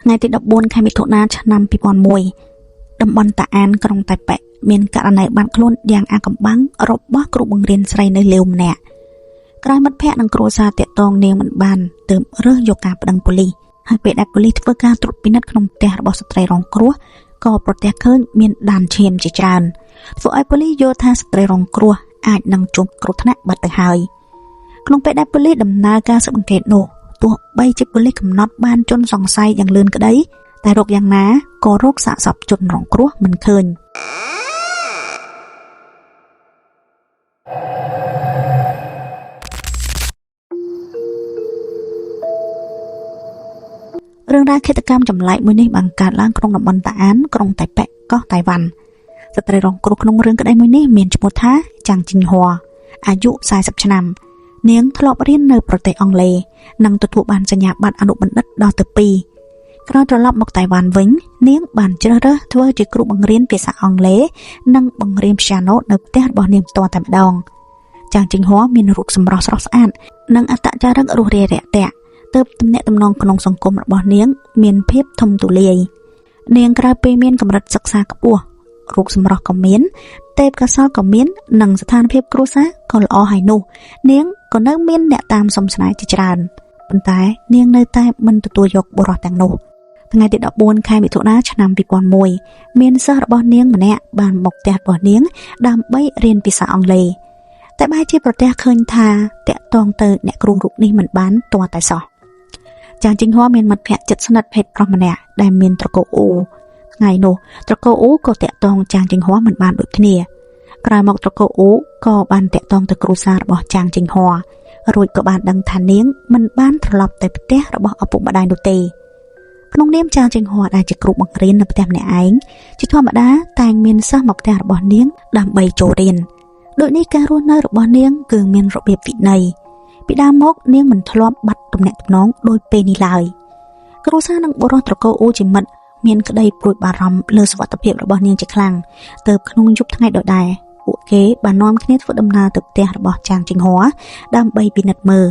ngày thì đọc buôn khai bị thổ na năm pi pon mùi đầm bòn tạ an trong tài bẹ miền cả này bạn luôn giang a cầm băng rộp bó cục bằng riêng say nơi liều nè cái mất phe năng cua sa tiệt tông niềng mình bàn từ rơi vô cả đằng poli hai bệ đại poli với ca tụt pin đất trong tè bỏ sợi rong cua có protect hơn miền đàn chìm chỉ tràn vợ ai poli vô tha sợi rong cua ai năng chụp cua thắt bật từ hai trong bệ đại poli đầm na ca sự bằng kẹt nổตัวใบจิบลิกำนอดบ้านจนสองไซอย่างเลื่อนก็ได้แต่โรคอย่างน้าก็โรคสะสมจนร้องครัวมันเคินเรื่องราวฆาตกรรมจำไลมือในบางการล้างกรงน้ำมันตาอันกรงไตแปะก็ไต้หวันสตรีร้องครัวขนมเรื่องก็ได้มือในเมียนจมูกท้าจางจิงหัวอายุ40 ឆ្នាំเนียงทะเลาะเรียนในประเทศอังกฤษนั่งตัวถูกบานสัญญาบัตรอนุบันดัดดอตปีกระโดดลับมกไต้หวันวิ่งเนียงบานเจริญทั่วจีกรุบังเรียนภาษาอังกฤษนั่งบังเรียนพิชโนในประเทศบอเนียมตัวแต่ดองจางจิงหัวมีนรุกสมรสรสอันนั่งอัตจารักรูเรแระแตะเติบตำแหน่งตำนองขนมสังคมบอเนียงมีนเพียบทมตุเลียเนียงกระเปมีนกำรัดศึกษากบัวรูกสมรสกมีนเต็บกระซ้อกมีนนั่งสถานเพียบครูซะก็ละอหายนูเนียงก็นั่งมีนแนตามสมสนายจิจารปัญไตเนียงในใต้มันตัวยกบรอแต่งนูทั้งไงติดดอกบัวใครมีถุน้าชนำปีกวนมวยเมียนเสระบอเนียงมันแนบานหมกแตดบอเนียงดำใบเรียนภาษาอังกฤษแต่ใบที่ประเทศเคยทาแตะตองเตอเนกรุงรุกนี่เหมือนบ้านตัวแต่สอจางจิงหัวเมียนมัดแผะจัดสนัดเพชรพรหมแนบได้เมียนตะโกอูไงนูตะโกอูก็แตะตองจางจิงหัวเหมือนบ้านดุจเนียกลายมอกตะโกอูก็บ้านแตะตองตะกรุซาระบอจางจิงหัวรวยกับบ้านดังทานเนียงมันบ้านถลบแต่ประเทศระบอบอปุบดายดูเตขนมเนียมจางจิงหัวได้จะกรุบังเรียนในประเทศไหนเองจิตว่ามาได้แต่งเมียนซ่าหมอกแต่ระบอบเนียงดำใบโจเรียนโดยนี้การรุ่นในระบอบเนียงเกิดเมียนระเบียบวินัยปิดามกเนียงมันถลบบัดตำแหน่งน้องโดยเปนิลายกรุซานังบรอตะโกอูจิมัดเมียนก็ได้ปลุกบารมเลือสวัสดิภาพระบอบเนียงจะคลั่งเติบขนมยุบทั้งไงโดยได้อุเกบานน้อมคณิตฝึกดำนาตึกเตะระบอบจางจิงหัวดำใบปีนัดมือ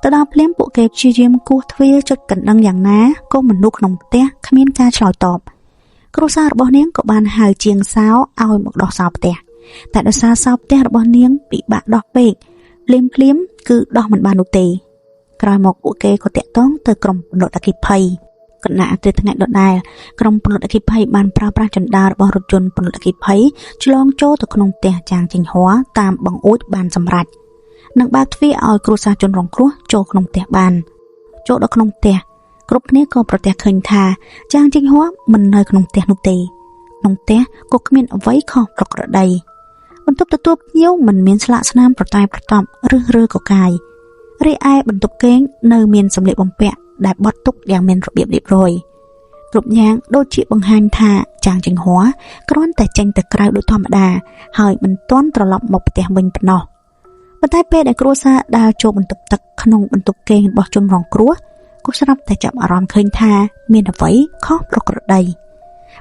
ตอนเพลี้ยงปุเกบชีเจียมกูทวีจุดกันดังอย่างน้าก็เหมือนลูกขนมเตะขมิ้นกาฉลอยตอบกรุซาระบอบเนียงก็บานหายเจียงสาวเอาหมกดอกสาวเตะแต่ดอกสาวเตะระบอบเนียงปีบะดอกเบกเลี้ยมเพลี้ยงคือดอกเหมือนบานอุเตกลายหมกอุเกก็เตะต้องเตะกลมโดดตะกิภัยขณะที่ทั้งไงโดดได้กรมปนดกิภัยบานปราบราชจันดาบรถยนต์ปนดกิภัยฉลองโจตะขนมเตะจางจิงหัวตามบังอุดบานสำรัดนักบาทวีเอาครูซาจนรองครัวโจขนมเตะบานโจดขนมเตะกรุ๊ปนี้ก็ประเทศเคยทาจางจิงหัวมันในขนมเตะนุเตขนมเตะก็ขมิ้นไว้ข้อปลอกระไดบรรทุกตะตุบเยี่ยวมันเมียนสละสนามประตายประตอมเรือก็กายเรียไอบรรทุกเก้งเนยเมียนสำเร็จบอมเปะได้บดตุกอย่างเมนระเบียบเรียบร้อยกลุ่มยางโดยจีบังฮันทาจางจิงหัวกร้อนแต่เจงแต่กลายโดยธรรมดาหอยมันต้นตลบหมกแต่บินปนอบรรทัดเป้ได้ครัวซาดาวโจบรรทุกตักขนมบรรทุกเกงบอกจนรองครัวก็สลับแต่จับอารมณ์เคยทาเมียนไว้ข้อปลอกระได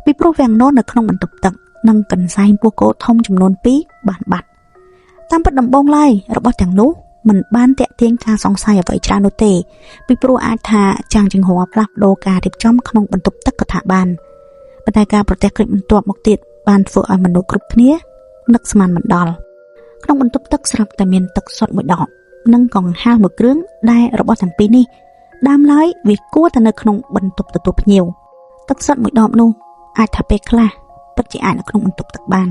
มีโปรแกรมโน้ตในขนมบรรทุกตักนั่งกันไซน์พวกโกทอมจำนวนปีบานบัดตามปัดดำบงไล่ระบบอย่างนู้มันบ้านเตะเตียงคาสองไซเอาไว้จานโนเตปีโปรอาธาจางจิงหัวพลับโลกาเด็บจ้อมขนมบรรทุกตักกระถาบานบรรดาการโปรเทคลิปมันตัวมกติดบานฝึกเอามนุษย์กรุ๊ปนี้นักสมานมันดอลขนมบรรทุกตักสลับแต่เมียนตักสดหมดดอกนั่งกองห้าหมดเครื่องได้ระบบทั้งปีนี้ดามไล่วิกู้แต่ในขนมบรรทุกตัวเพียวตักสดหมดดอกนู่อาจทำไปคลาปัจจัยในขนมบรรทุกตักบาน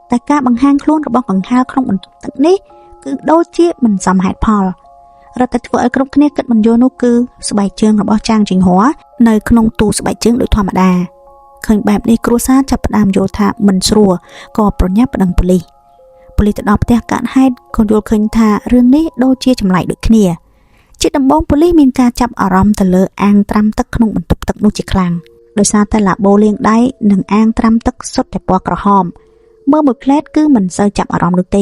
แต่การบางห้างคล้วนระบบบางห้างขนมบรรทุกตักนี้คือโดยที่มันสามารถพอเราแต่ตัวไอ้กรุ๊ปนี้เกิดมันโยนุคือสบายเชิงระบบจางจิงหัวในขนมตูสบายเชิงโดยธรรมดาเคยแบบนี้ครูซาจับประดามโยธามันสัวก็ปรนยับประดังปลีตดอกแต่การให้คนโยเคยทาเรื่องนี้โดยที่จำไหลโดยขี้เนี่ยจิตดำบงปลีมีการจับอารมณ์แต่เลออ่างตรำตักขนมบรรทุกตักนูจิคลังโดยซาแต่ละโบเลียงได้หนึ่งอ่างตรำตักสดแต่ปอกระหอมเมื่อหมดเพลทคือมันเซอจับอารมณ์โดยเต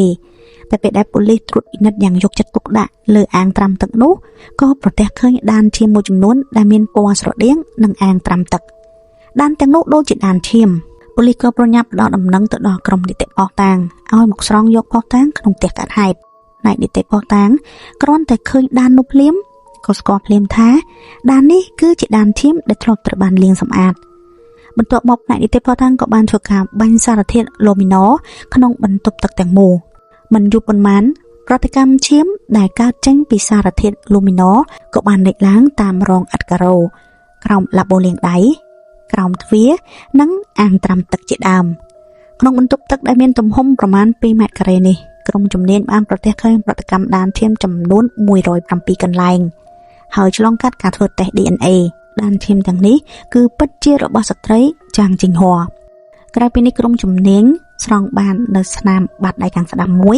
แต่เป็นได้ปุลิตรุดอินัดอย่างยกจัดตุกดะเลยอ่างตรำตักนู้ก็ประเทศเคยดานเทียมโมจุนนุนได้เมียนปัวสระเลี้ยงหนึ่งอ่างตรำตักดานแต่งนู้โดยจิตดานเทียมปุลิก็ประยับดอกดำนังตัดดอกกรมดิเตปอตางเอาหมกสรองยกปอตางขนมเตะกัดหายในดิเตปอตางกร้อนแต่เคยดานนุเลี้ยม ក៏ស្គាល់ភ្លាមថាដាននេះគឺជាដានធៀមដែលធ្លាប់ត្រូវបានលាងសម្អាតបន្ទាប់មកផ្នែកនីតិភស្តុតាងក៏បានធ្វើការបាញ់សារធាតុឡូមីណូក្នុងបន្ទប់ទឹកទាំងមូលមិនយូរប៉ុន្មានប្រតិកម្មឈាមដែលកើតចេញពីសារធាតុឡូមីណូក៏បានលេចឡើងតាមរងឥដ្ឋការ៉ូក្រោមឡាបូលាងដៃក្រោមទ្វារនិងអាងត្រាំទឹកជាដើមក្នុងបន្ទប់ទឹកដែលមានទំហំប្រមាណ2ម៉ែត្រការ៉េនេះក្រុមជំនាញបានប្រទះឃើញប្រតិកម្មដានឈាមចំនួន107កន្លែងហើយឆ្លងកាត់ការធ្វើតេស្ត DNA ដានឈាមទាំងនេះគឺពិតជារបស់ស្ត្រីចាងជីងហួរក្រៅពីនេះក្រុមជំនាញស្រង់បាននៅស្នាមបាតដៃខាងស្ដាំមួយ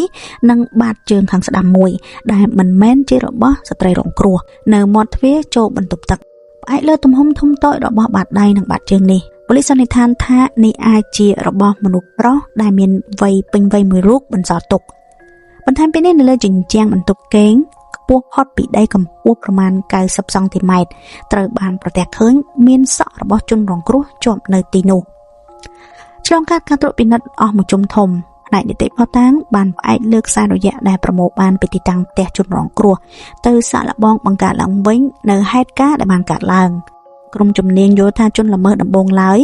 និងបាតជើងខាងស្ដាំមួយដែលមិនមែនជារបស់ស្ត្រីរងគ្រោះនៅមាត់ទ្វារចូលបន្ទប់ទឹកផ្អែកលើទំហំធំតូចរបស់បាតដៃនិងបាតជើងនេះប៉ូលីសសន្និដ្ឋានថានេះអាចជារបស់មនុស្សប្រុសដែលមានវ័យពេញវ័យមួយរូបបន្សល់ទុកបន្ថែមពីនេះនៅលើជញ្ជាំងបន្ទប់គេងខ្ពស់ផុតពីដីកម្ពស់ប្រមាណ90សង់ទីម៉ែត្រត្រូវបានប្រទះឃើញមានសក់របស់ជនរងគ្រោះជាប់នៅទីនោះឆ្លងកាត់ការត្រួតពិនិត្យអស់មួយជុំធំផ្នែកនីតិភស្តុតាងបានផ្អែកលើខ្សែរយៈដែលប្រមូលបានពីទីតាំងផ្ទះជនរងគ្រោះទៅសាកល្បងបង្កើតឡើងវិញនៅហេតុការណ៍ដែលបានកើតឡើងក្រុមជំនាញយល់ថាជនល្មើសដំបូងឡើយ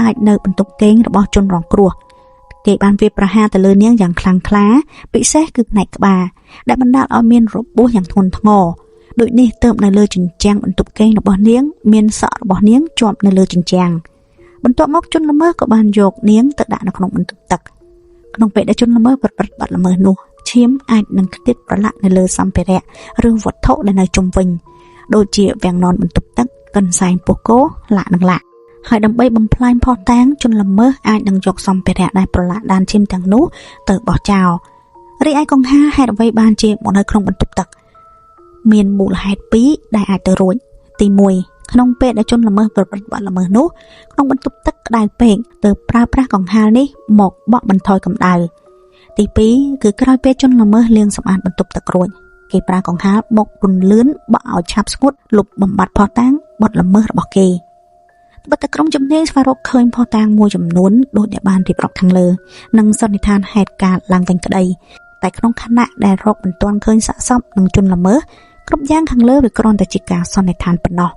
អាចនៅបន្ទប់គេងរបស់ជនរងគ្រោះគេបានវាយប្រហារទៅលើនាងយ៉ាងខ្លាំងក្លាពិសេសគឺផ្នែកក្បាលដែលបណ្ដាលឲ្យមានរបួសយ៉ាងធ្ងន់ធ្ងរដូចនេះទើបនៅលើជញ្ជាំងបន្ទប់គេងរបស់នាងមានសក់របស់នាងជាប់នៅលើជញ្ជាំងបន្ទាប់មកជនល្មើសក៏បានយកនាងទៅដាក់នៅក្នុងបន្ទប់ទឹកក្នុងពេលដែលជនល្មើសប្រព្រឹត្តបទល្មើសនោះឈាមអាចនឹងខ្ទាតប្រឡាក់នៅលើសម្ភារៈឬវត្ថុដែលនៅជុំវិញដូចជាវាំងននបន្ទប់ទឹកកន្សែងពោះគោឡាក់និងឡាក់ហើយដើម្បីបំផ្លាញភស្តុតាងជនល្មើសអាចនឹងយកសម្ភារៈដែលប្រឡាក់ដានឈាមទាំងនោះទៅបោះចោលរីឯកង្ហាហេតុអ្វីបានជាមកនៅក្នុងបន្ទប់ទឹកមានមូលហេតុពីរដែលអាចទៅរួចទី1ក្នុងពេលដែលជនល្មើសប្រព្រឹត្តបទល្មើសនោះក្នុងបន្ទប់ទឹកក្តៅពេកទៅប្រើប្រាស់កង្ហារនេះមកបក់បន្ថយកម្ដៅទី2គឺក្រោយពេលជនល្មើសលាងសម្អាតបន្ទប់ទឹករួចគេប្រើកង្ហារមកពន្លឿនបក់ឲ្យឆាប់ស្ងួតលុបបំបាត់ភស្តុតាងបទល្មើសរបស់គេបទក្រុមជំនាញស្វែងរកឃើញភស្តុតាងមួយចំនួនដូចដែលបានរៀបរាប់ខាងលើនិងសន្និដ្ឋានហេតុការណ៍ឡើងវិញក្តីតែក្នុងខណៈដែលរកមិនទាន់ឃើញសាកសពនិងជនល្មើសគ្រប់យ៉ាងខាងលើវាគ្រាន់តែជាការសន្និដ្ឋានប៉ុណ្ណោះ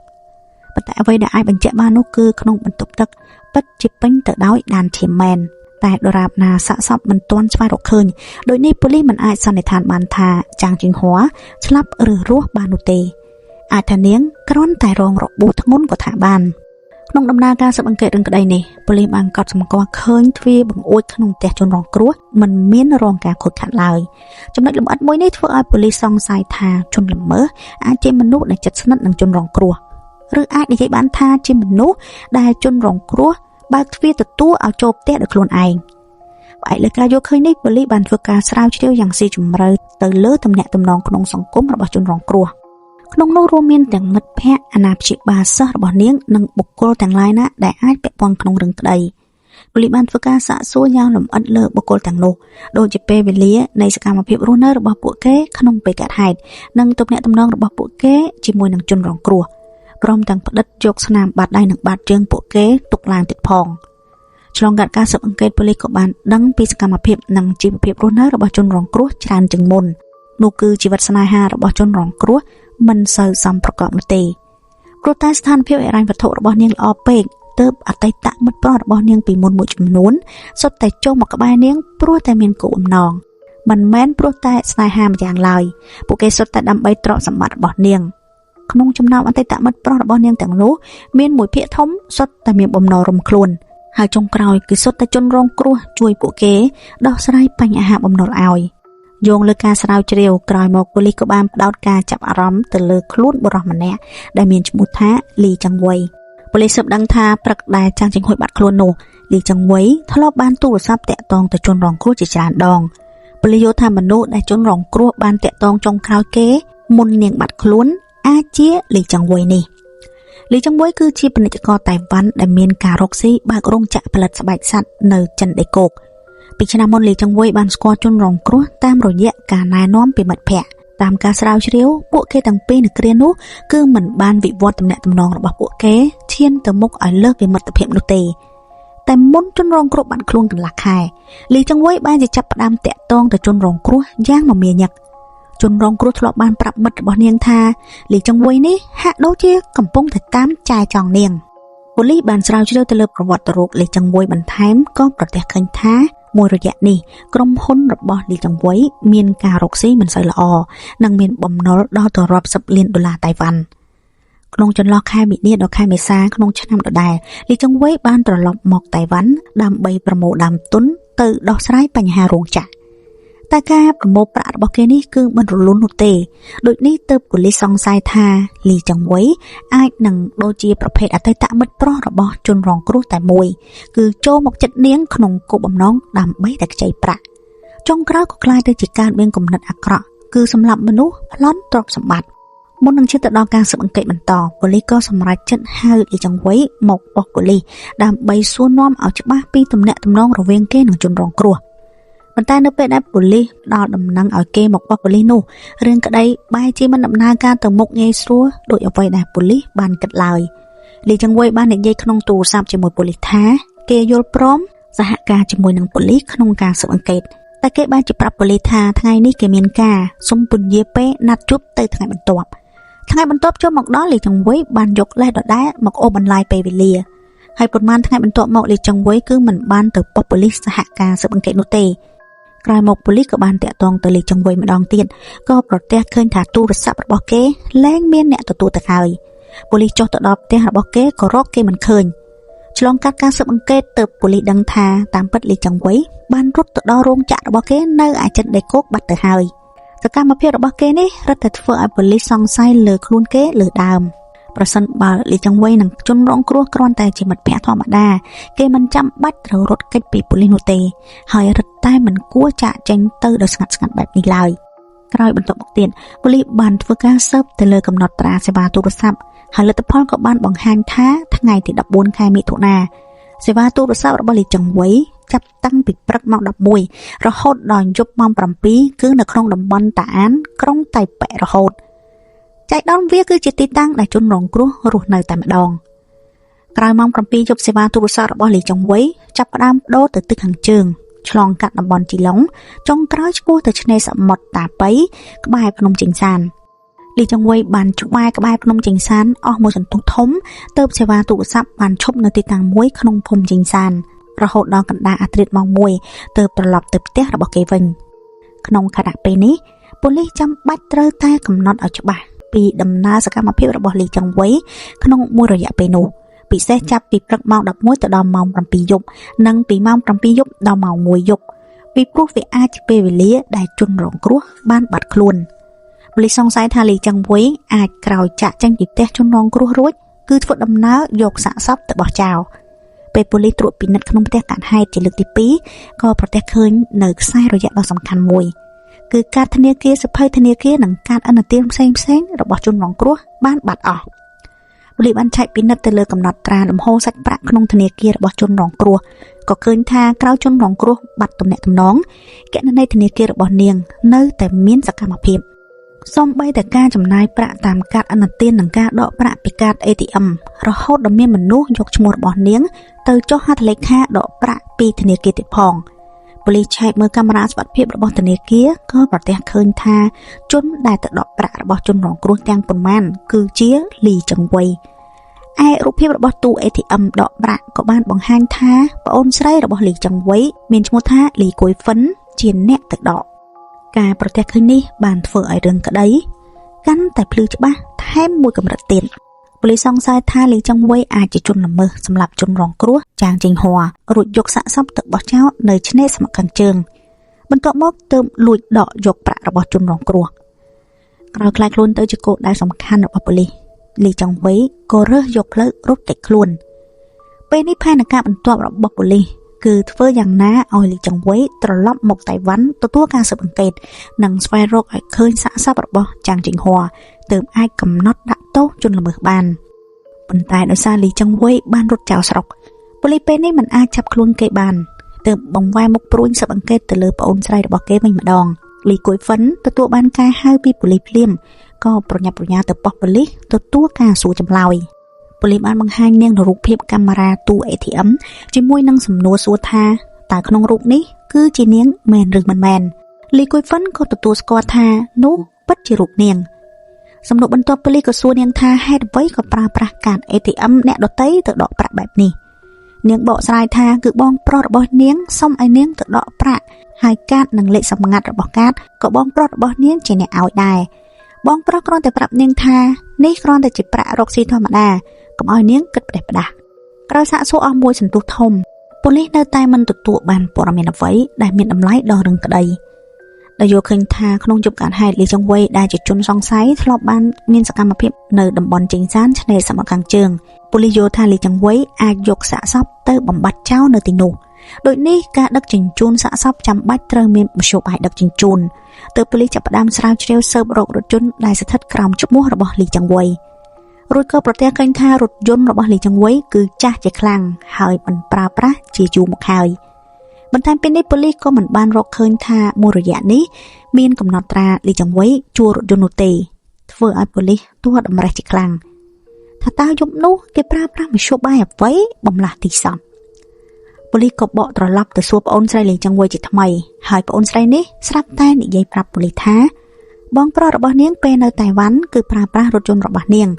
ប៉ុន្តែអ្វីដែលអាចបញ្ជាក់បាននោះគឺក្នុងបន្ទប់ទឹកពិតជាពេញទៅដោយដានឈាមមែនតែដរាបណាសាកសពមិនទាន់ស្វែងរកឃើញដូចនេះប៉ូលីសមិនអាចសន្និដ្ឋានបានថាចាងជីងហួរស្លាប់ឬរស់បាននោះទេអាចថានាងគ្រាន់តែរងរបួសធ្ងន់ក៏ថាបានក្នុងដំណើរការស៊ើបអង្កេតរឿងក្តីនេះប៉ូលីសបានកត់សម្គាល់ឃើញទ្វារបង្អួចក្នុងផ្ទះជនរងគ្រោះមិនមានរងការខូចខាតឡើយចំណុចលម្អិតមួយនេះធ្វើឲ្យប៉ូលីសសង្ស័យថាជនល្មើសអាចជាមនុស្សដែលជិតស្និទ្ធនឹងជនរងគ្រោះឬអាចនិយាយបានថាជាមនុស្សដែលជនរងគ្រោះបើកទ្វារទទួលឲ្យចូលផ្ទះដោយខ្លួនឯងផ្អែកលើការយល់ឃើញនេះប៉ូលីសបានធ្វើការស្រាវជ្រាវយ៉ាងស៊ីជម្រៅទៅលើទំនាក់ទំនងក្នុងសង្គមរបស់ជនរងគ្រោះក្នុងនោះរួមមានទាំងមិត្តភ័ក្តិអាណាព្យាបាលសិស្សរបស់នាងនិងបុគ្គលទាំងឡាយណាដែលអាចពាក់ព័ន្ធក្នុងរឿងក្តីប៉ូលីសបានធ្វើការសាកសួរយ៉ាងលម្អិតលើបុគ្គលទាំងនោះដូចជាពេលវេលានៃសកម្មភាពរស់នៅរបស់ពួកគេក្នុងពេលកើតហេតុនិងទំនាក់ទំនងរបស់ពួកគេជាមួយនឹងជនរងគ្រោះព្រមទាំងផ្ដិតយកស្នាមបាតដៃនិងបាតជើងពួកគេទុកឡើងទៀតផងឆ្លងកាត់ការស៊ើបអង្កេតប៉ូលីសក៏បានដឹងពីសកម្មភាពនិងជីវភាពរស់នៅរបស់ជនរងគ្រោះច្រើនជាងមុននោះគឺជីវិតស្នេហារបស់ជនរងគ្រោះមិនសូវសមប្រកបនោះទេព្រោះតែស្ថានភាពហិរញ្ញវត្ថុរបស់នាងល្អពេកទើបអតីតមិត្តប្រុសរបស់នាងពីមុនមួយចំនួនសុទ្ធតែចូលមកក្បែរនាងព្រោះតែមានគោលបំណងមិនមែនព្រោះតែស្នេហាម្យ៉ាងឡើយពួកគេសុទ្ធតែដើម្បីទ្រព្យសម្បត្តិរបស់នាងក្នុងចំណោមអតីតមិត្តប្រុសរបស់នាងទាំងនោះមានមួយភាគធំសុទ្ធតែមានបំណងរំខ្លួនហើយចុងក្រោយគឺសុទ្ធតែជនរងគ្រោះជួយពួកគេដោះស្រាយបញ្ហាបំណុលឲ្យយោងលើការស្រាវជ្រាវក្រោយមកប៉ូលីសក៏បានផ្ដោតការចាប់អារម្មណ៍ទៅលើខ្លួនបុរសម្នាក់ដែលមានឈ្មោះថាលីចង្វៃប៉ូលីសស៊ើបដឹងថាព្រឹកដែលចាងចង្ហួយបាត់ខ្លួននោះលីចង្វៃធ្លាប់បានទូរស័ព្ទតាក់ទងទៅជនរងគ្រោះជាច្រើនដងប៉ូលីសយល់ថាមនុស្សដែលជនរងគ្រោះបានតាក់ទងចុងក្រោយគេមុននាងបាត់ខ្លួនអាចជាលីចង្វៃនេះលីចង្វៃគឺជាពាណិជ្ជករតៃវ៉ាន់ដែលមានការរកស៊ីបើករោងចក្រផលិតស្បែកសត្វនៅចិនដេកូកពីឆ្នាំមុនលីចង្វៃបានស្គាល់ជនរងគ្រោះតាមរយៈការណែនាំពីមិត្តភ័ក្តិតាមការស្រាវជ្រាវពួកគេទាំងពីរនៅគ្រានោះគឺមិនបានវិវត្តទំនាក់ទំនងរបស់ពួកគេឈានទៅមុខឲ្យលើសពីមិត្តភាពនោះទេតែមុនជនរងគ្រោះបាត់ខ្លួនកន្លះខែលីចង្វៃបានជាចាប់ផ្ដើមតាក់ទងទៅជនរងគ្រោះយ៉ាងមមាញឹក ជនរងគ្រោះធ្លាប់បានប្រាប់មិត្តរបស់នាងថាលីចង្វៃនេះហាក់ដូចជាកំពុងតែតាមចាយចង់នាងប៉ូលីសបានស្រាវជ្រាវទៅលើប្រវត្តិរូបលីចង្វៃបន្ថែមក៏ប្រទះឃើញថាមួយរយៈនេះក្រុមហ៊ុនរបស់លីចង្វៃមានការរកស៊ីមិនសូវល្អនិងមានបំណុលដល់ទៅរាប់សិបលានដុល្លារតៃវ៉ាន់ក្នុងចន្លោះខែមីនាដល់ខែមេសាក្នុងឆ្នាំដដែលលីចង្វៃបានត្រឡប់មកតៃវ៉ាន់ដើម្បីប្រមូលដើមទុនទៅដោះស្រាយបញ្ហារោងចក្រតែការប្រមូលប្រាក់របស់គេនេះគឺមិនរលូននោះទេដូចនេះទើបប៉ូលីសសង្ស័យថាលីចង្វៃអាចនឹងដូចជាប្រភេទអតីតមិត្តប្រុសរបស់ជនរងគ្រោះតែមួយគឺចូលមកចិត្តនាងក្នុងគោលបំណងដើម្បីតែខ្ចីប្រាក់ចុងក្រោយក៏ក្លាយទៅជាការមានគំនិតអាក្រក់គឺសម្លាប់មនុស្សប្លន់ទ្រព្យសម្បត្តិមុននឹងឈានទៅដល់ការស៊ើបអង្កេតបន្តប៉ូលីសក៏សម្រេចចិត្តហៅលីចង្វៃមកប៉ុស្តិ៍ប៉ូលីសដើម្បីសួរនាំឲ្យច្បាស់ពីទំនាក់ទំនងរវាងគេនិងជនរងគ្រោះប៉ុន្តែនៅពេលដែលប៉ូលីសផ្ដល់ដំណឹងឲ្យគេមកប៉ុស្តិ៍ប៉ូលីសនោះរឿងក្តីបែរជាមិនដំណើរការទៅមុខងាយស្រួលដោយអ្វីដែលប៉ូលីសបានគិតឡើយលីចង្វៃបាននិយាយក្នុងទូរស័ព្ទជាមួយប៉ូលីសថាគេយល់ព្រមសហការជាមួយនឹងប៉ូលីសក្នុងការស៊ើបអង្កេតតែគេបានជាប្រាប់ប៉ូលីសថាថ្ងៃនេះគេមានការសុំពន្យាពេលណាត់ជួបទៅថ្ងៃបន្ទាប់ចូលមកដល់លីចង្វៃបានយកលេសដដែលមកអូសបន្លាយពេលវេលាហើយប៉ុន្មានថ្ងៃបន្ទាប់មកលីចង្វៃគឺមិនបានទៅប៉ុស្តិ៍ប៉ូលីសសហការស៊ើបអង្កេតនោះទេក្រោយមកប៉ូលីសក៏បានតាក់ទងទៅលីចង្វៃម្ដងទៀតក៏ប្រទះឃើញថាទូរស័ព្ទរបស់គេលែងមានអ្នកទទួលទៅហើយប៉ូលីសចុះទៅដល់ផ្ទះរបស់គេក៏រកគេមិនឃើញឆ្លងកាត់ការស៊ើបអង្កេតទើបប៉ូលីសដឹងថាតាមពិតលីចង្វៃបានរត់ទៅដល់រោងចក្ររបស់គេនៅឯចិនដេកូកបាត់ទៅហើយសកម្មភាពរបស់គេនេះរឹតតែធ្វើឲ្យប៉ូលីសសង្ស័យលើខ្លួនគេលើដើមប្រសិនបើលីចង្វៃនឹងជនរងគ្រោះគ្រាន់តែជាមិត្តភក្តិធម្មតាគេមិនចាំបាច់ត្រូវរត់គេចពីប៉ូលីសនោះទេហើយរឹតតែមិនគួរចាកចេញទៅដោយស្ងាត់បែបនេះឡើយក្រោយបន្ទាប់មកទៀតប៉ូលីសបានធ្វើការស៊ើបទៅលើកំណត់ត្រាសេវាទូរស័ព្ទហើយលទ្ធផលក៏បានបង្ហាញថាថ្ងៃទី14ខែមិថុនាសេវាទូរស័ព្ទរបស់លីចង្វៃចាប់តាំងពីព្រឹកម៉ោង11រហូតដល់យប់ម៉ោង7គឺនៅក្នុងតំបន់តាអានក្រុងតៃប៉េរហូតចៃដន្យវាគឺជាទីតាំងដែលជនរងគ្រោះរស់នៅតែម្ដងក្រោយម៉ោង7យប់សេវាទូរស័ព្ទរបស់លីចង្វៃចាប់ផ្ដើមប្ដូរទៅទិសខាងជើងឆ្លងកាត់តំបន់ជីឡុងចុងក្រោយឆ្ពោះទៅឆ្នេរសមុទ្រតាប៉ីក្បែរភ្នំចេញសានលីចង្វៃបានក្បែរភ្នំចេញសានអស់មួយសន្ទុះធំទើបសេវាទូរស័ព្ទបានឈប់នៅទីតាំងមួយក្នុងភូមិចេញសានរហូតដល់កណ្ដាលអាធ្រាត្រម៉ោង1ទើបត្រឡប់ទៅផ្ទះរបស់គេវិញក្នុងខណៈពេលនេះប៉ូលីសចាំបាច់ត្រូវតែកំណត់ឲ្យច្បាស់ពីដំណើរសកម្មភាពរបស់លីចង្វៃក្នុងមួយរយៈពេលនោះពិសេសចាប់ពីព្រឹកម៉ោង11ទៅដល់ម៉ោង7យប់និងពីម៉ោង7យប់ដល់ម៉ោង1យប់ពីព្រោះវាអាចជាពេលវេលាដែលជនរងគ្រោះបានបាត់ខ្លួនប៉ូលីសសង្ស័យថាលីចង្វៃអាចក្រោយចាក់ចេញពីផ្ទះជនរងគ្រោះរួចគឺធ្វើដំណើរយកសាកសពទៅបោះចោលពេលប៉ូលីសត្រួតពិនិត្យក្នុងផ្ទះកាត់ហេតុជាលើកទី2ក៏ប្រទះឃើញនៅខ្សែរយៈដ៏សំខាន់មួយគឺកាតធនាគារសភៅធនាគារនិងកាតឥណទានផ្សេងៗរបស់ជនរងគ្រោះបានបាត់អស់ប៉ូលីសបានឆែកពិនិត្យទៅលើកំណត់ត្រាលំហូរសាច់ប្រាក់ក្នុងធនាគាររបស់ជនរងគ្រោះក៏ឃើញថាក្រោយជនរងគ្រោះបាត់ទំនាក់ទំនងគណនីធនាគាររបស់នាងនៅតែមានសកម្មភាពសូម្បីតែការចំណាយប្រាក់តាមកាតឥណទាននិងការដកប្រាក់ពីកាត ATM រហូតដល់មានមនុស្សយកឈ្មោះរបស់នាងទៅចុះហត្ថលេខាដកប្រាក់ពីធនាគារទៀតផងប៉ូលីសឆែកមើលកាមេរ៉ាសុវត្ថិភាពរបស់ធនាគារក៏ប្រទះឃើញថាជនដែលទៅដកប្រាក់របស់ជនរងគ្រោះទាំងប៉ុន្មានគឺជាលីចង្វៃឯរូបភាពរបស់ទូ ATM ដកប្រាក់ក៏បានបង្ហាញថាប្អូនស្រីរបស់លីចង្វៃមានឈ្មោះថាលីគួយហ្វិនជាអ្នកទៅដកការប្រទះឃើញនេះបានធ្វើឲ្យរឿងក្តីកាន់តែភ្លឺច្បាស់ថែមមួយកម្រិតទៀតប៉ូលីសសង្ស័យថាលីចង្វៃអាចជាជនល្មើសសម្រាប់ជនរងគ្រោះចាងចេញហួររួចយកសាកសពទៅបោះចោលនៅឆ្នេរសមុទ្រខាងជើងបន្ទាប់មកទើបលួចដកយកប្រាក់របស់ជនរងគ្រោះក្រោយខ្លាចខ្លួនទៅជាគោលដៅសំខាន់របស់ប៉ូលីសលីចង្វៃក៏រើសយកផ្លូវរត់គេចខ្លួនពេលនេះផែនការបន្ទាប់របស់ប៉ូលីសគឺធ្វើយ៉ាងណាឲ្យលីចង្វៃត្រឡប់មកតៃវ៉ាន់ទទួលការស៊ើបអង្កេតនិងស្វែងរកឲ្យឃើញសាកសពរបស់ចាងចេញហួរទើបអាចកំណត់ដាក់ទោសជនល្មើសបានប៉ុន្តែដោយសារលីចង្វៃបានរត់ចោលស្រុកប៉ូលីសពេលនេះមិនអាចចាប់ខ្លួនគេបានទើបបង្វែរមុខព្រួញស៊ើបអង្កេតទៅលើប្អូនស្រីរបស់គេវិញម្ដងលីគួយហ្វិនទទួលបានការហៅពីប៉ូលីសភ្លាមក៏ប្រញាប់ប្រញាល់ទៅប៉ុស្តិ៍ប៉ូលីសទទួលការសួរចម្លើយប៉ូលីសបានបង្ហាញនាងនៅរូបភាពកាមេរ៉ាទូ ATM ជាមួយនឹងសំណួរសួរថាតើក្នុងរូបនេះគឺជានាងមែនឬមិនមែន លីគួយហ្វិនក៏ទទួលស្គាល់ថានោះពិតជារូបនាងសំណួរបន្ទាប់ប៉ូលីសក៏សួរនាងថាហេតុអ្វីក៏ប្រើប្រាស់កាត ATM អ្នកដទៃទៅដកប្រាក់បែបនេះនាងបកស្រាយថាគឺបងប្រុសរបស់នាងសុំឲ្យនាងទៅដកប្រាក់ហើយកាតនិងលេខសម្ងាត់របស់កាតក៏បងប្រុសរបស់នាងជាអ្នកឲ្យដែរបងប្រុសគ្រាន់តែប្រាប់នាងថានេះគ្រាន់តែជាប្រាក់រកស៊ីធម្មតាកុំឲ្យនាងគិតផ្ដេសផ្ដាសក្រោយសាកសួរអស់មួយសន្ទុះធំប៉ូលីសនៅតែមិនទទួលបានព័ត៌មានអ្វីដែលមានតម្លៃដល់រឿងក្តីដែលយល់ឃើញថាក្នុងយុគកាលហេតុលីចុងវ័យដែលជាជនសង្ស័យធ្លាប់បានមានសកម្មភាពនៅតំបន់ចេញសានឆ្នេរសមុទ្រខាងជើងប៉ូលីសយល់ថាលីចុងវ័យអាចយកសាកសពទៅបំបត្តិចោលនៅទីនោះដូចនេះការដឹកជញ្ជូនសាកសពចាំបាច់ត្រូវមានមធ្យោបាយដឹកជញ្ជូនទើបប៉ូលីសចាប់ផ្ដើមស្រាវជ្រាវស៊ើបរករថយន្តដែលស្ថិតក្រោមឈ្មោះរបស់លីចុងវ័យរួចក៏ប្រទះឃើញថារថយន្តរបស់លីចុងវ័យគឺចាស់ជាខ្លាំងហើយមិនប្រើប្រាស់ជាយូរមកហើយបន្ថែមពីនេះប៉ូលីសក៏មិនបានរកឃើញថាមួយរយៈនេះមានកំណត់ត្រាលីចុងវ័យជួលរថយន្តនោះទេធ្វើឲ្យប៉ូលីសទាត់តម្រេះជាខ្លាំងថាតើយប់នោះគេប្រើប្រាស់មធ្យោបាយអ្វីបំលាស់ទីសពប៉ូលីសក៏បកត្រឡប់ទៅសួរប្អូនស្រីលីចុងវ័យជាថ្មីហើយប្អូនស្រីនេះស្រាប់តែនិយាយប្រាប់ប៉ូលីសថាបងប្រុសរបស់នាងពេលនៅតៃវ៉ាន់គឺប្រើប្រាស់រថយន្តរបស់នាង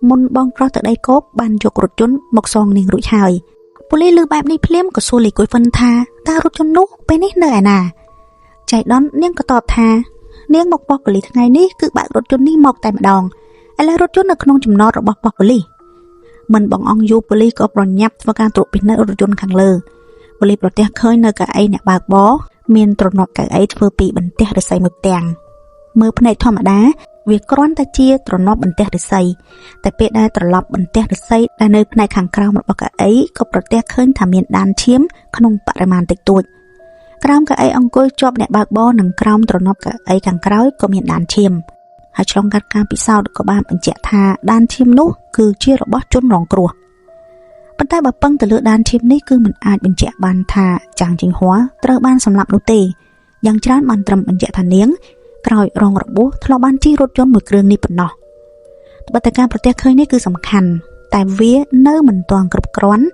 មុនបងប្រុសទៅដីគោកបានយករថយន្តមកសងនាងរួចហើយប៉ូលីសឮបែបនេះភ្លាមក៏សួរលីគួយហ្វិនថាតើរថយន្តនោះពេលនេះនៅឯណាចៃដននាងក៏តបថានាងមកប៉ុស្តិ៍ប៉ូលីសថ្ងៃនេះគឺបើករថយន្តនេះមកតែម្ដងឥឡូវរថយន្តនៅក្នុងចំណតរបស់ប៉ុស្តិ៍ប៉ូលីសមិនបងអង្គយូប៉ូលីសក៏ប្រញាប់ធ្វើការត្រួតពិនិត្យរថយន្តខាងលើប៉ូលីសប្រទះឃើញនៅកៅអីអ្នកបើកបរមានទ្រនាប់កៅអីធ្វើពីបន្ទះឫស្សីមួយផ្ទាំងមើលភ្នែកធម្មតាវាគ្រាន់តែជាទ្រនាប់បន្ទះឫស្សីតែពេលដែលត្រឡប់បន្ទះឫស្សីដែលនៅផ្នែកខាងក្រោមរបស់កៅអីក៏ប្រទះឃើញថាមានដានឈាមក្នុងបរិមាណតិចតួចក្រោមកៅអីអង្គុយជាប់អ្នកបើកបរនិងក្រោមទ្រនាប់កៅអីខាងក្រោយក៏មានដានឈាមហើយឆ្លងកាត់ការពិសោធន៍ក៏បានបញ្ជាក់ថាដានឈាមនោះគឺជារបស់ជនរងគ្រោះប៉ុន្តែបើពឹងទៅលើដានឈាមនេះគឺមិនអាចបញ្ជាក់បានថាចាងជីងហួរត្រូវបានសម្លាប់នោះទេយ៉ាងច្រើនបានត្រឹមបញ្ជាក់ថានាងក្រោយរងរបួសធ្លាប់បានជិះរថយន្តមួយគ្រឿងនេះប៉ុណ្ណោះត្បិតតែការប្រទះឃើញនេះគឺសំខាន់តែវានៅមិនទាន់គ្រប់គ្រាន់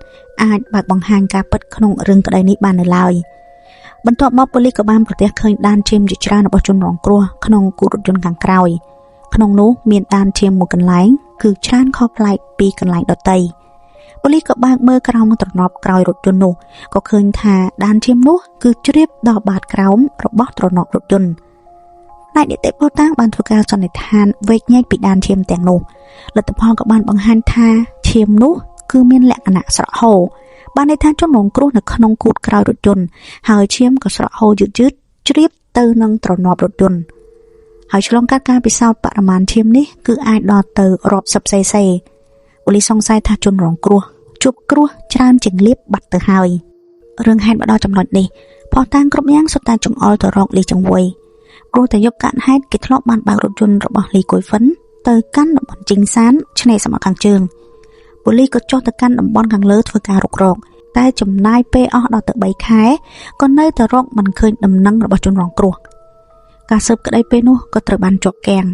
អាចបើកបង្ហាញការពិតក្នុងរឿងក្តីនេះបាននៅឡើយបន្ទាប់មកប៉ូលីសក៏បានប្រទះឃើញដានឈាមជាច្រើនរបស់ជនរងគ្រោះក្នុងគូរថយន្តខាងក្រោយក្នុងនោះមានដានឈាមមួយកន្លែងគឺច្រើនខុសប្លែកពីកន្លែងដទៃប៉ូលីសក៏បើកមើលក្រោមទ្រនាប់ក្រោយរថយន្តនោះក៏ឃើញថាដានឈាមនោះគឺជ្រាបដល់បាតក្រោមរបស់ទ្រនាប់រថយន្តផ្នែកនីតិភស្តុតាងបានធ្វើការសន្និដ្ឋានវែកញែកពីដានឈាមទាំងនោះលទ្ធផលក៏បានបង្ហាញថាឈាមនោះគឺមានលក្ខណៈស្រក់ហូរបានន័យថាជនរងគ្រោះនៅក្នុងគូតក្រោយរថយន្តហើយឈាមក៏ស្រក់ហូរយឺតជ្រាបទៅនឹងទ្រនាប់រថយន្តហើយឆ្លងកាត់ការពិសោធន៍បរិមាណឈាមនេះគឺអាចដល់ទៅរាប់សិបសេសេប៉ូលីសសង្ស័យថាជនរងគ្រោះជួបគ្រោះច្រើនជាងលៀបបាត់ទៅហើយរឿងហេតុមកដល់ចំណុចនេះភស្តុតាងគ្រប់យ៉ាងសុទ្ធតែចង្អុលទៅរកលីចង្វុយព្រោះតែយកកាត់ហេតុគេធ្លាប់បានបើករថយន្តរបស់លីគួយហ្វិនទៅកាន់តំបន់ជីងសានឆ្នេរសមុទ្រខាងជើងប៉ូលីសក៏ចុះទៅកាន់តំបន់ខាងលើធ្វើការរុករកតែចំណាយពេលអស់ដល់ទៅ3ខែក៏នៅតែរកមិនឃើញដំណឹងរបស់ជនរងគ្រោះការស៊ើបក្តីពេលនោះក៏ត្រូវបានជាប់គាំង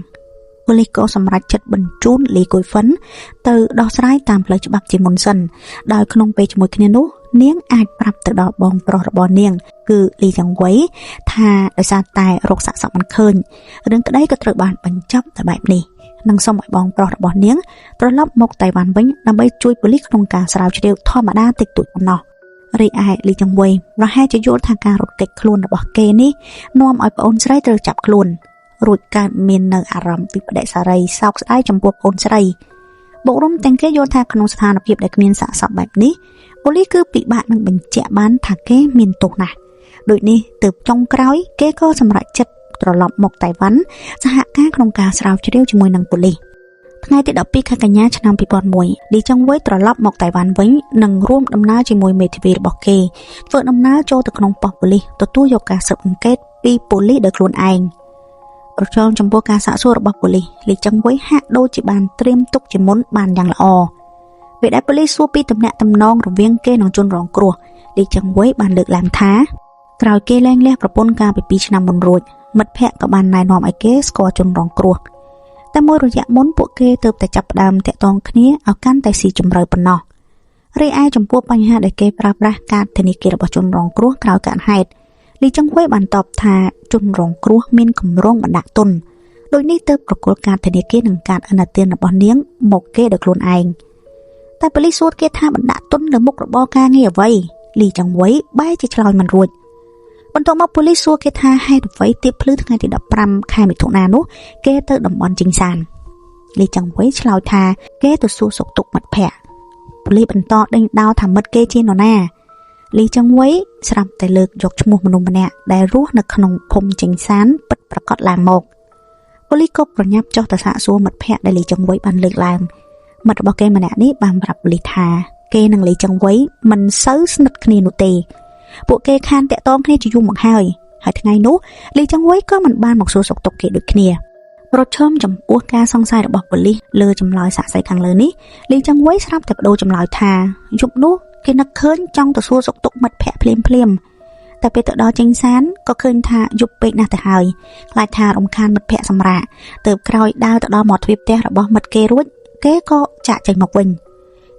ប៉ូលីសក៏សម្រេចចិត្តបញ្ជូនលីគួយហ្វិនទៅដោះស្រាយតាមផ្លូវច្បាប់ជាមុនសិនដោយក្នុងពេលជាមួយគ្នានោះនាងអាចប្រាប់ទៅដល់បងប្រុសរបស់នាងគឺលីចង្វៃថាដោយសារតែរកសាកសពមិនឃើញរឿងក្តីក៏ត្រូវបានបញ្ចប់តែបែបនេះនិងសូមឲ្យបងប្រុសរបស់នាងត្រឡប់មកតៃវ៉ាន់វិញដើម្បីជួយប៉ូលីសក្នុងការស្រាវជ្រាវធម្មតាតិចតួចប៉ុណ្ណោះរីឯលីចង្វៃប្រហែលជាយល់ថាការរត់គេចខ្លួនរបស់គេនេះនាំឲ្យប្អូនស្រីត្រូវចាប់ខ្លួនរួចកើតមាននៅអារម្មណ៍វិប្បដិសារីសោកស្ដាយចំពោះប្អូនស្រីបូករួមទាំងគេយល់ថាក្នុងស្ថានភាពដែលគ្មានសាកសពបែបនេះប៉ូលីសគឺពិបាកនឹងបញ្ជាក់បានថាគេមានទោសណាស់ដូចនេះទើបចុងក្រោយគេក៏សម្រេចចិត្តត្រឡប់មកតៃវ៉ាន់សហការក្នុងការស្រាវជ្រាវជាមួយនឹងប៉ូលីសថ្ងៃទី12ខែកញ្ញាឆ្នាំ2001លីចង្វៃត្រឡប់មកតៃវ៉ាន់វិញនិងរួមដំណើរជាមួយមេធាវីរបស់គេធ្វើដំណើរចូលទៅក្នុងប៉ុស្តិ៍ប៉ូលីសទទួលយកការស៊ើបអង្កេតពីប៉ូលីសដោយខ្លួនឯងប្រជុំចំពោះការសាកសួររបស់ប៉ូលីសលីចង្វៃហាក់ដូចជាបានត្រៀមទុកជាមុនបានយ៉ាងល្អពេលដែលប៉ូលីសសួរពីទំនាក់ទំនងរវាងគេនិងជនរងគ្រោះលីចង្វៃបានលើកឡើងថាក្រោយគេលែងលះប្រពន្ធកាលពី2ឆ្នាំមុនរួចមិត្តភ័ក្តិក៏បានណែនាំឲ្យគេស្គាល់ជនរងគ្រោះតែមួយរយៈមុនពួកគេទើបតែចាប់ផ្ដើមតាក់ទងគ្នាឲ្យកាន់តែស៊ីជម្រៅប៉ុណ្ណោះរីឯចំពោះបញ្ហាដែលគេប្រើប្រាស់កាតធនាគាររបស់ជនរងគ្រោះក្រោយកើតហេតុ លីចុងវ៉ៃបានតបថាជនរងគ្រោះមានគម្រោងបណ្ដាក់ទុនដោយនេះទើបប្រកល់ការធនាគារនឹងការអនុទានរបស់នាងមកគេដោយខ្លួនឯងតែប៉ូលីសសួរគេថាបណ្ដាក់ទុនលើមុខរបរការងារអ្វីលីចុងវ៉ៃបែរជាឆ្លើយមិនរួចបន្ទាប់មកប៉ូលីសសួរគេថាហេតុអ្វីទៀបភ្លឺថ្ងៃទី15ខែមិថុនានោះគេទៅតំបន់ជីងសានលីចុងវ៉ៃឆ្លើយថាគេទៅសួរសុខទុក្ខមិត្តភ័ក្តិប៉ូលីសបន្តដេញដោលថាមិត្តគេជានរណាលីចុងវ៉ៃស្រាប់តែលើកយកឈ្មោះមនុស្សម្នាក់ដែលរស់នៅក្នុងភូមិជីងសានពិតប្រាកដឡើងមកប៉ូលីសក៏ប្រញាប់ចុះទៅសាកសួរមិត្តភ័ក្តិដែលលីចុងវ៉ៃបានលើកឡើងមិត្តរបស់គេម្នាក់នេះបានប្រាប់ប៉ូលីសថាគេនិងលីចុងវ៉ៃមិនសូវស្និទ្ធគ្នានោះទេពួកគេខានតាក់ទងគ្នាជាយូរមកហើយថ្ងៃនោះលីចុងវ៉ៃក៏មិនបានមកសួរសុខទុក្ខគេដូចគ្នាប្រឈមចំពោះការសង្ស័យរបស់ប៉ូលីសលើចម្លើយសាកសីខាងលើនេះលីចុងវ៉ៃស្រាប់តែបដូរចម្លើយថាយប់នោះគេនឹកឃើញចង់ទៅសួរសុខទុក្ខមិត្តភ័ក្តិភ្លាមតែពេលទៅដល់ចេញសានក៏ឃើញថាយប់ពេកណាស់ទៅហើយខ្លាចថារំខានមិត្តភ័ក្តិសម្រាកទើបក្រោយដើរទៅដល់មាត់ទ្វារផ្ទះរបស់មិត្តគេរួចគេក៏ចាក់ចេញមកវិញ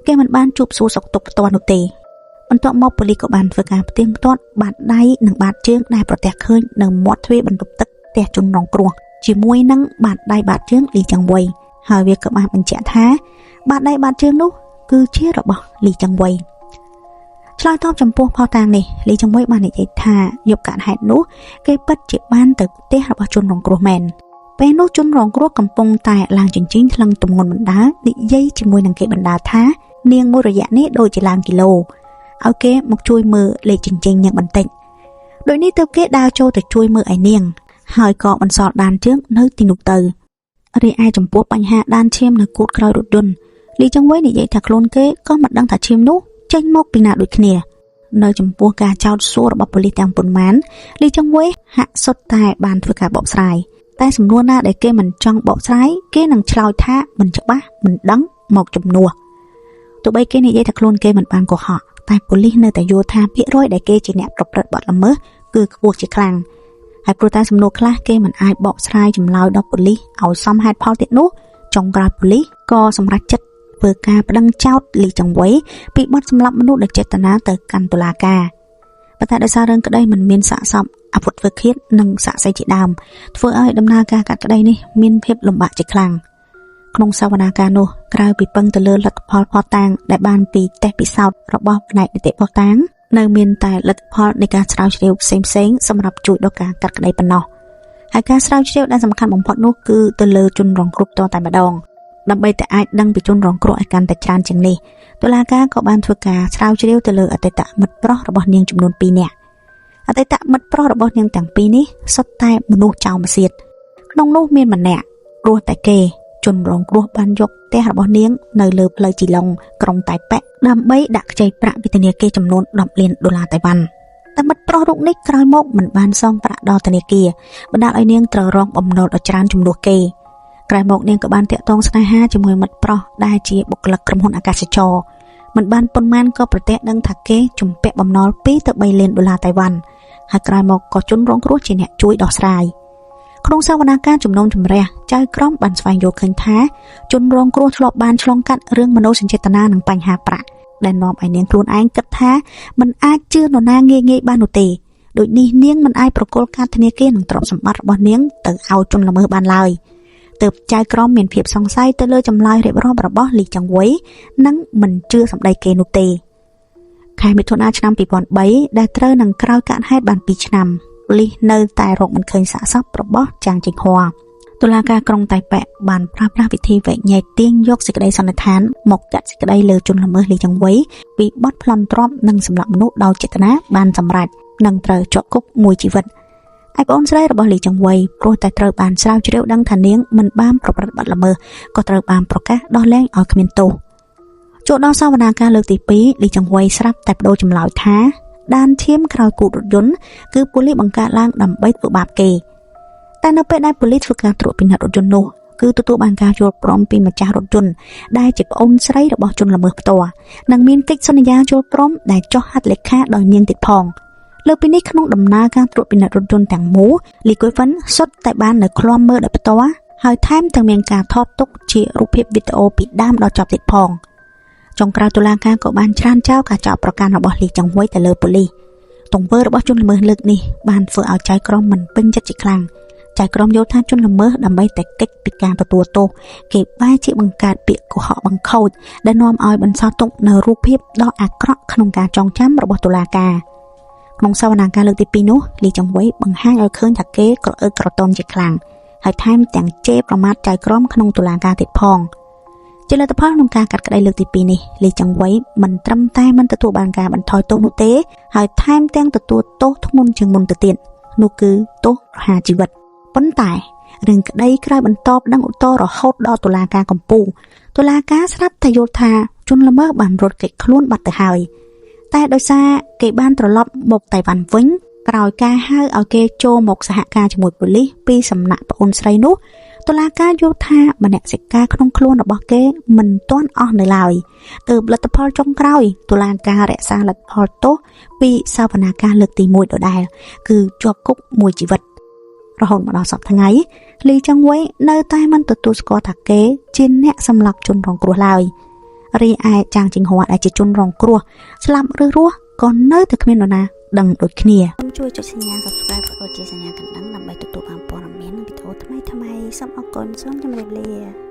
គេមិនបានជួបសួរសុខទុក្ខផ្ទាល់នោះទេបន្ទាប់មកប៉ូលីសក៏បានធ្វើការផ្ទៀងផ្ទាត់បាតដៃនិងបាតជើងដែលប្រទះឃើញនៅមាត់ទ្វារបន្ទប់ទឹកផ្ទះជនរងគ្រោះជាមួយនឹងបាតដៃបាតជើងលីចុងវ៉ៃហើយវាក៏បានបញ្ជាក់ថាបាតដៃបាតជើងនោះគឺជារបស់លីចុងវ៉ៃឆ្លើយតបចំពោះផតាំងនេះលីចុងវ៉ៃបាននិយាយថាយប់កើតហេតុនោះគេពិតជាបានទៅផ្ទះរបស់ជនរងគ្រោះមែនពេលនោះជនរងគ្រោះកំពុងតែឡើងជញ្ជីងថ្លឹងទម្ងន់បណ្ដានិយាយជាមួយនឹងគេបណ្ដាថានាងមួយរយៈនេះដូចជាឡើងគីឡូឲ្យគេមកជួយមើលលេខជញ្ជីងនាងបន្តិចដោយនេះទើបគេដើរចូលទៅជួយមើលឯនាងហើយក៏បន្សល់ដានជើងនៅទីនោះទៅរីឯចំពោះបញ្ហាដានឈាមនៅគូតក្រោយរថយន្តលីចុងវ៉ៃនិយាយថាខ្លួនគេក៏មិនដឹងថាឈាមនោះចេញមកពីណាដូចគ្នានៅចំពោះការចោទសួររបស់ប៉ូលីសទាំងប៉ុន្មានលីចុងវ៉ៃហាក់សុទ្ធតែបានធ្វើការបកស្រាយតែសំណួរណាដែលគេមិនចង់បកស្រាយគេនឹងឆ្លើយថាមិនច្បាស់មិនដឹងមកជំនួសទោះបីគេនិយាយថាខ្លួនគេមិនបានកុហកតែប៉ូលីសនៅតែយល់ថាភាគរយដែលគេជាអ្នកប្រព្រឹត្តបទល្មើសគឺខ្ពស់ជាខ្លាំងហើយព្រោះតែសំណួរខ្លះគេមិនអាចបកស្រាយចម្លើយដល់ប៉ូលីសឲ្យសមហេតុផលទៀតនោះចុងក្រោយប៉ូលីសក៏សម្រេចចិត្តធ្វើការប្តឹងចោទលីចុងវ៉ៃពីបទសម្លាប់មនុស្សដោយចេតនាទៅកាន់តុលាការប៉ុន្តែដោយសាររឿងក្តីមិនមានសាកសពអាវុធធ្វើឃាតនិងសាក្សីជាដើមធ្វើឲ្យដំណើរការកាត់ក្តីនេះមានភាពលំបាកជាខ្លាំងក្នុងសវនាការនោះក្រៅពីពឹងទៅលើលទ្ធផលភស្តុតាងដែលបានពីតេស្តពិសោធន៍របស់ផ្នែកនីតិភស្តុតាងនៅមានតែលទ្ធផលនៃការស្រាវជ្រាវផ្សេងៗសម្រាប់ជួយដល់ការកាត់ក្តីប៉ុណ្ណោះហើយការស្រាវជ្រាវដែលសំខាន់បំផុតនោះគឺទៅលើជនរងគ្រោះផ្ទាល់តែម្ដងដើម្បីតែអាចដឹងពីជនរងគ្រោះឲ្យកាន់តែច្រើនជាងនេះតុលាការក៏បានធ្វើការស្រាវជ្រាវទៅលើអតីតមិត្តប្រុសរបស់នាងចំនួន2នាក់អតីតមិត្តប្រុសរបស់នាងទាំងពីរនេះសុទ្ធតែមនុស្សចោលម្សៀតក្នុងនោះមានម្នាក់រស់តែគេជនរងគ្រោះបានយកផ្ទះរបស់នាងនៅលើផ្លូវជីឡុងក្រុងតៃប៉េដើម្បីដាក់ខ្ចីប្រាក់ពីធនាគារចំនួន$10 លានតៃវ៉ាន់តែមិត្តប្រុសរូបនេះក្រោយមកមិនបានសងប្រាក់ដល់ធនាគារបណ្ដាលឲ្យនាងត្រូវរងបំណុលដ៏ច្រើនជំនួសគេក្រោយមកនាងក៏បានតាក់ទងស្នេហាជាមួយមិត្តប្រុសដែលជាបុគ្គលិកក្រុមហ៊ុនអាកាសចរមិនបានប៉ុន្មានក៏ប្រទះដឹងថាគេជំពាក់បំណុល$2 ទៅ$3 លានតៃវ៉ាន់ហើយក្រោយមកក៏ជនរងគ្រោះជាអ្នកជួយដោះស្រាយក្នុងសវនាការជំនុំជម្រះចៅក្រមបានស្វែងយល់ឃើញថាជនរងគ្រោះធ្លាប់បានឆ្លងកាត់រឿងមនោសញ្ចេតនានិងបញ្ហាប្រាក់ដែលនាំឲ្យនាងខ្លួនឯងគិតថាមិនអាចជឿនរណាងាយៗបាននោះទេដូចនេះនាងមិនអាចប្រកល់កាតធនាគារនិងទ្រព្យសម្បត្តិរបស់នាងទៅឲ្យជនល្មើសបានឡើយទើបចៅក្រមមានភាពសង្ស័យទៅលើចម្លើយរៀបរាប់របស់លីចុងវ៉ៃនិងមិនជឿសម្ដីគេនោះទេខែមិថុនាឆ្នាំ2003ដែលត្រូវនឹងក្រោយកាត់ហេតុបាន2ឆ្នាំប៉ូលីសនៅតែរកមិនឃើញសាកសពរបស់ចាងចេងហួរតុលាការក្រុងតៃប៉េបានប្រើប្រាស់វិធីវែកញែកទាញយកសេចក្តីសន្និដ្ឋានមកកាត់សេចក្តីលើជនល្មើសលីចុងវ៉ៃពីបទប្លន់ទ្រព្យនិងសម្លាប់មនុស្សដោយចេតនាបានសម្រេចនិងត្រូវជាប់គុកមួយជីវិតឯប្អូនស្រីរបស់លីចុងវ៉ៃព្រោះតែត្រូវបានស្រាវជ្រាវដឹងថានាងមិនបានប្រព្រឹត្តបទល្មើសក៏ត្រូវបានប្រកាសដោះលែងឲ្យគ្មានទោសចូលដល់សវនាការលើកទី2លីចុងវ៉ៃស្រាប់តែបដូរចម្លើយថាដានឈាមក្រោយគូតរថយន្តគឺប៉ូលីសបង្កើតឡើងដើម្បីធ្វើបាបគេតែនៅពេលដែលប៉ូលីសធ្វើការត្រួតពិនិត្យរថយន្តនោះគឺទទួលបានការយល់ព្រមពីម្ចាស់រថយន្តដែលជាប្អូនស្រីរបស់ជនល្មើសផ្ទាល់និងមានកិច្ចសន្យាយល់ព្រមដែលចុះហត្ថលេខាដោយនាងទៀតផងលើពីនេះក្នុងដំណើរការត្រួតពិនិត្យរថយន្តទាំងមូលលីកុយហ្វិនសុទ្ធតែបាននៅឃ្លាំមើលដោយផ្ទាល់ហើយថែមទាំងមានការថតទុកជារូបភាពវីដេអូពីដើមដល់ចប់ទៀតផងចុងក្រោយតុលាការក៏បានច្រានចោលការចោទប្រកាន់របស់លីចុងវ៉ៃទៅលើប៉ូលីស ទង្វើរបស់ជនល្មើសលើកនេះបានធ្វើឲ្យចៅក្រមមិនពេញចិត្តជាខ្លាំងចៅក្រមយល់ថាជនល្មើសដើម្បីតែកិច្ចពីការទទួលទោសគេបែរជាបង្កើតពាក្យកុហកបង្ខូចដែលនាំឲ្យបន្សល់ទុកនូវរូបភាពដ៏អាក្រក់ក្នុងការចងចាំរបស់តុលាការក្នុងសវនាការលើកទី2នោះលីចង្វៃបង្ហាញឲ្យឃើញថាគេក្រអឺតក្រទមជាខ្លាំងហើយថែមទាំងជេរប្រមាថចៅក្រមក្នុងតុលាការទៀតផងជាលទ្ធផលក្នុងការកាត់ក្តីលើកទី2នេះលីចង្វៃមិនត្រឹមតែមិនទទួលបានការបន្ថយទោសនោះទេហើយថែមទាំងទទួលទោសធ្ងន់ជាងមុនទៅទៀតនោះគឺទោសប្រហារជីវិតប៉ុន្តែរឿងក្តីក្រោយបន្តប្តឹងឧទ្ធររហូតដល់តុលាការកំពូលតុលាការស្រាប់តែយល់ថាជនល្មើសបានរត់គេចខ្លួនបាត់ទៅហើយតែដោយសារគេបានត្រឡប់មកតៃវ៉ាន់វិញក្រោយការហៅឲ្យគេចូលមកសហការជាមួយប៉ូលីសពីសំណាក់ប្អូនស្រីនោះតុលាការយល់ថាមនសិការក្នុងខ្លួនរបស់គេមិនទាន់អស់នៅឡើយទើបលទ្ធផលចុងក្រោយតុលាការរក្សាលទ្ធផលទោសពីសវនាការលើកទី1ដដែលគឺជាប់គុកមួយជីវិតរហូតមកដល់សប្តាហ៍ថ្ងៃលីចង្វៃនៅតែមិនទទួលស្គាល់ថាគេជាអ្នកសម្លាប់ជនរងគ្រោះឡើយរីឯចាងជីងហួរដែលជាជនរងគ្រោះស្លាប់ឬរស់ក៏នៅតែគ្មាននរណាដឹងដូចគ្នាសូមជួយចុចសញ្ញា Subscribe ក៏ដូចជាសញ្ញាកណ្ដឹងដើម្បីទទួលបានព័ត៌មាននិងវីដេអូថ្មីៗសូមអរគុណសូមជម្រាបលា